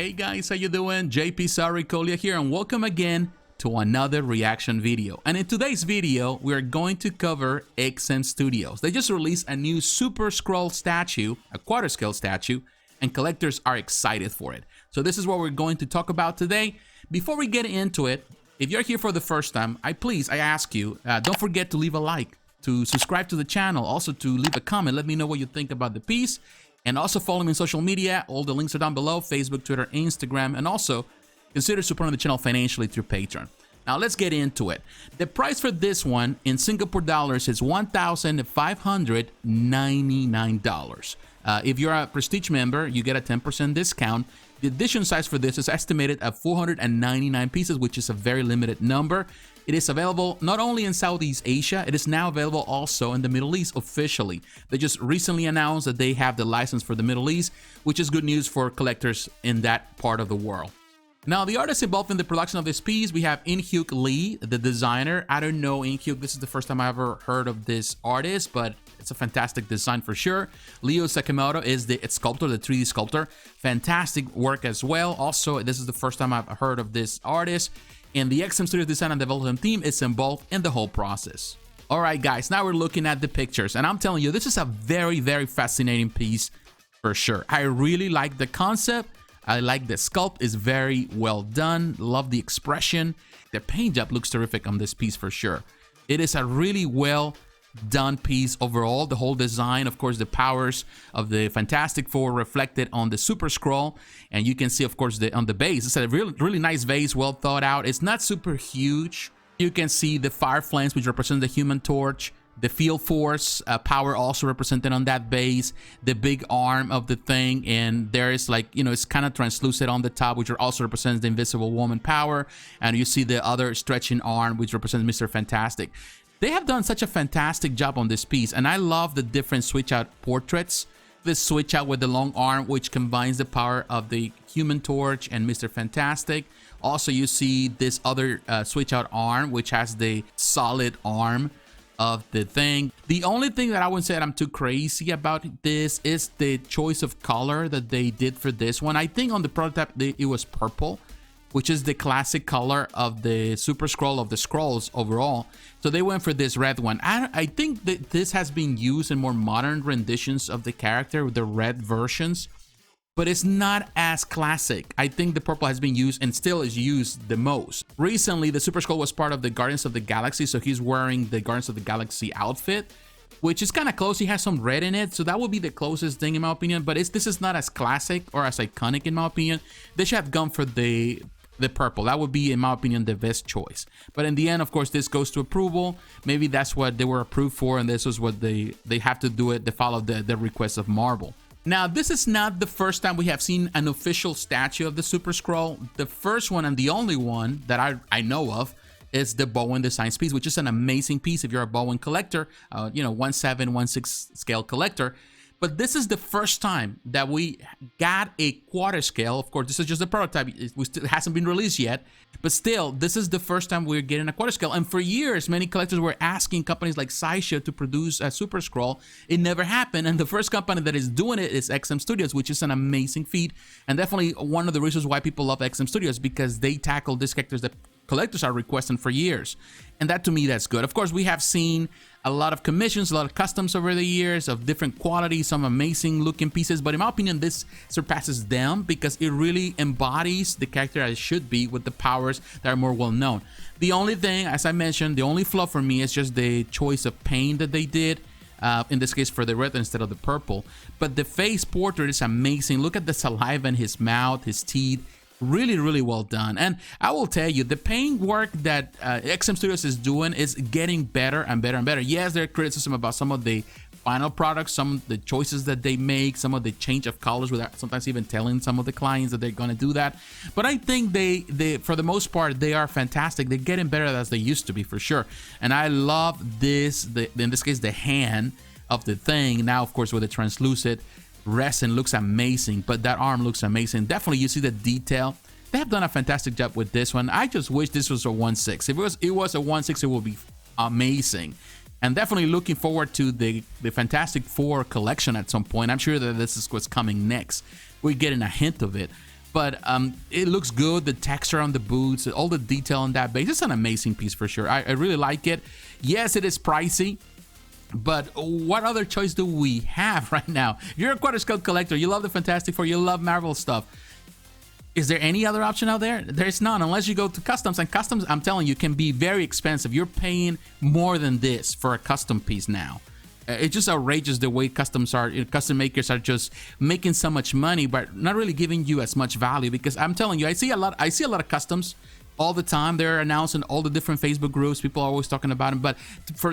Hey guys, how you doing? jpsarrireviews here, and welcome again to another reaction video. And in today's video, we are going to cover XM Studios. They just released a new Super-Skrull statue, a quarter-scale statue, and collectors are excited for it. So this is what we're going to talk about today. Before we get into it, if you're here for the first time, I ask you, don't forget to leave a like, to subscribe to the channel, also to leave a comment. Let me know what you think about the piece. And also follow me on social media. All the links are down below: Facebook, Twitter, Instagram, and also consider supporting the channel financially through Patreon. Now let's get into it. The price for this one in Singapore dollars is $1,599. If you're a Prestige member, you get a 10% discount. The edition size for this is estimated at 499 pieces, which is a very limited number. It is available not only in Southeast Asia, it is now available also in the Middle East officially. They just recently announced that they have the license for the Middle East, which is good news for collectors in that part of the world. Now, the artists involved in the production of this piece, we have In-Hyuk Lee, the designer. I don't know In-Hyuk, this is the first time I ever heard of this artist, but it's a fantastic design for sure. Leo Sakamoto is the sculptor, the 3D sculptor. Fantastic work as well. Also, this is the first time I've heard of this artist. And the XM Studios design and development team is involved in the whole process. All right, guys, now we're looking at the pictures. And I'm telling you, this is a very, very fascinating piece for sure. I really like the concept. I like the sculpt is very well done. Love the expression. The paint job looks terrific on this piece for sure. It is a really well done piece overall. The whole design, of course, the powers of the Fantastic Four reflected on the Super-Skrull, and you can see, of course, on the base. It's a really nice base, well thought out. It's not super huge. You can see the fire flames, which represent the Human Torch. The field force power also represented on that base, the big arm of the thing, and there is, like, you know, it's kind of translucent on the top, which also represents the Invisible Woman power, and you see the other stretching arm, which represents Mr. Fantastic. They have done such a fantastic job on this piece, and I love the different switch out portraits. This switch out with the long arm, which combines the power of the Human Torch and Mr. Fantastic. Also, you see this other switch out arm, which has the solid arm of the thing. The only thing that I wouldn't say that I'm too crazy about this is the choice of color that they did for this one. I think on the prototype it was purple, which is the classic color of the Super-Skrull of the Skrulls overall. So they went for this red one. I think that this has been used in more modern renditions of the character with the red versions, but it's not as classic. I think the purple has been used and still is used the most. Recently, the Super-Skrull was part of the Guardians of the Galaxy, so he's wearing the Guardians of the Galaxy outfit, which is kind of close. He has some red in it, so that would be the closest thing in my opinion, but this is not as classic or as iconic in my opinion. They should have gone for the purple. That would be, in my opinion, the best choice. But in the end, of course, this goes to approval. Maybe that's what they were approved for, and this is what they have to do it. They follow the request of Marvel. Now, this is not the first time we have seen an official statue of the Super-Skrull. The first one and the only one that I know of is the Bowen Designs piece, which is an amazing piece if you're a Bowen collector, you know, 1/7, 1/6 scale collector. But this is the first time that we got a quarter scale. Of course, this is just a prototype. It hasn't been released yet. But still, this is the first time we're getting a quarter scale. And for years, many collectors were asking companies like Sideshow to produce a Super-Skrull. It never happened. And the first company that is doing it is XM Studios, which is an amazing feat. And definitely one of the reasons why people love XM Studios, because they tackle these characters that collectors are requesting for years. And that, to me, that's good. Of course, we have seen a lot of commissions, a lot of customs over the years of different qualities, some amazing looking pieces, but in my opinion, this surpasses them because it really embodies the character as it should be with the powers that are more well known. The only thing, as I mentioned, the only flaw for me is just the choice of paint that they did. In this case for the red instead of the purple. But the face portrait is amazing. Look at the saliva in his mouth, his teeth. Really, really well done. And I will tell you, the paint work that XM Studios is doing is getting better and better and better. Yes, there are criticism about some of the final products, some of the choices that they make, some of the change of colors without sometimes even telling some of the clients that they're going to do that. But I think they for the most part, they are fantastic. They're getting better as they used to be for sure. And I love this, in this case, the hand of the thing. Now, of course, with the translucent resin looks amazing, but that arm looks amazing. Definitely, you see the detail. They have done a fantastic job with this one. I just wish this was a 1/6. If it was a 1/6, it would be amazing. And definitely looking forward to the Fantastic Four collection at some point. I'm sure that this is what's coming next. We're getting a hint of it. but it looks good. The texture on the boots, all the detail on that base, it's an amazing piece for sure. I really like it. Yes, it is pricey, but what other choice do we have right now? If you're a Sculpt collector, you love the Fantastic Four, you love Marvel stuff, is there any other option out there? There's none, unless you go to customs, and customs, I'm telling you, can be very expensive. You're paying more than this for a custom piece now. It's just outrageous the way custom makers are just making so much money, but not really giving you as much value. Because I'm telling you, I see a lot of customs all the time. They're announcing all the different Facebook groups. People are always talking about them. But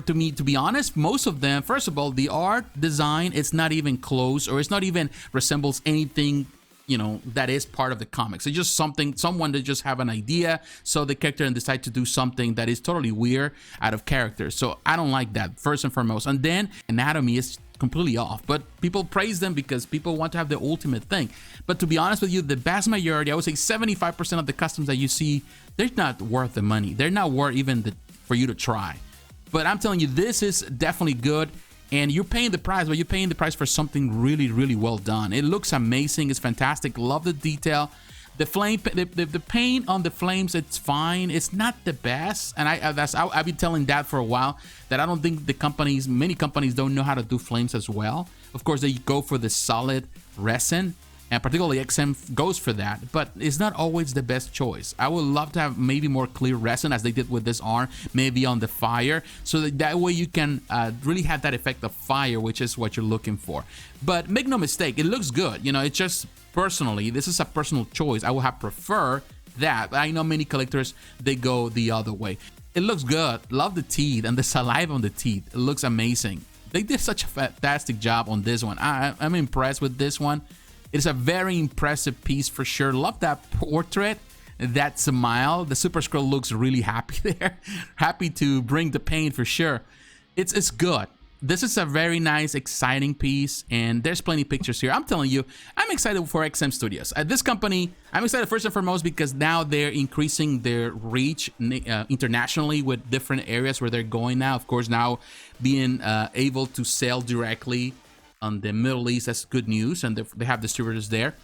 to be honest, most of them, first of all, the art design, it's not even close, or it's not even resembles anything, you know, that is part of the comics. It's just someone that just have an idea, so the character, and decide to do something that is totally weird out of character. So I don't like that, first and foremost. And then anatomy is completely off, but people praise them because people want to have the ultimate thing. But to be honest with you, the vast majority, I would say 75% of the customs that you see, they're not worth the money. They're not worth even for you to try. But I'm telling you, this is definitely good. And you're paying the price, but you're paying the price for something really, really well done. It looks amazing. It's fantastic. Love the detail. The flame, the paint on the flames, it's fine. It's not the best, and I've been telling that for a while, that I don't think many companies don't know how to do flames as well. Of course, they go for the solid resin, and particularly XM goes for that, but it's not always the best choice. I would love to have maybe more clear resin, as they did with this arm, maybe on the fire, so that way you can really have that effect of fire, which is what you're looking for. But make no mistake, it looks good. You know, it's just, personally, this is a personal choice. I would have preferred that, but I know many collectors, they go the other way. It looks good. Love the teeth and the saliva on the teeth. It looks amazing. They did such a fantastic job on this one. I'm impressed with this one. It's a very impressive piece for sure. Love that portrait, that smile. The Super-Skrull looks really happy there. Happy to bring the paint for sure. It's good. This is a very nice, exciting piece, and there's plenty of pictures here. I'm telling you, I'm excited for XM Studios. At this company, I'm excited first and foremost because now they're increasing their reach internationally with different areas where they're going now. Of course, now being able to sell directly on the Middle East, that's good news, and they have distributors there.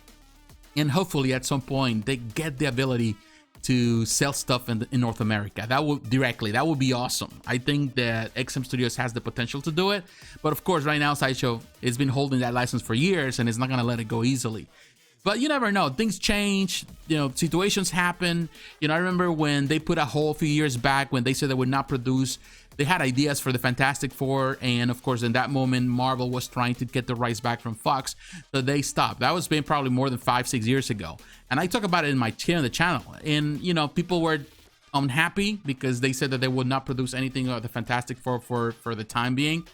And hopefully at some point they get the ability to sell stuff in North America. That would be awesome. I think that XM Studios has the potential to do it, but of course right now Sideshow has been holding that license for years and is not gonna let it go easily. But you never know, things change, you know, situations happen. You know, I remember when they put a hold a few years back when they said they would not produce, they had ideas for the Fantastic Four, and of course in that moment Marvel was trying to get the rights back from Fox, so they stopped. That was been probably more than 5-6 years ago, and I talk about it in my channel, and you know, people were unhappy because they said that they would not produce anything of the Fantastic Four for the time being.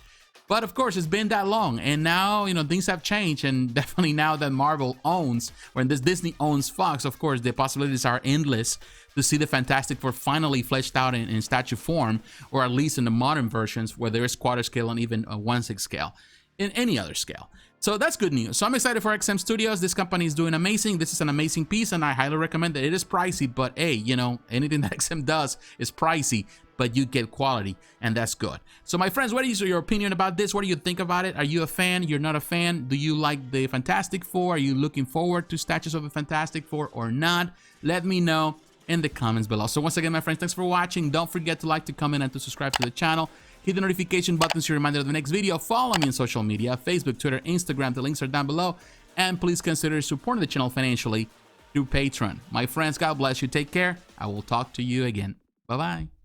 But of course, it's been that long, and now, you know, things have changed, and definitely now that Marvel owns, when this Disney owns Fox, of course, the possibilities are endless to see the Fantastic Four finally fleshed out in statue form, or at least in the modern versions where there is quarter scale and even a 1/6 scale, in any other scale. So that's good news. So I'm excited for XM Studios. This company is doing amazing. This is an amazing piece, and I highly recommend that. It is pricey, but hey, you know, anything that XM does is pricey, but you get quality, and that's good. So my friends, what is your opinion about this? What do you think about it? Are you a fan? You're not a fan? Do you like the Fantastic Four? Are you looking forward to statues of the Fantastic Four or not? Let me know in the comments below. So once again, my friends, thanks for watching. Don't forget to like, to comment, and to subscribe to the channel. Hit the notification button so you're reminded of the next video. Follow me on social media, Facebook, Twitter, Instagram. The links are down below. And please consider supporting the channel financially through Patreon. My friends, God bless you. Take care. I will talk to you again. Bye-bye.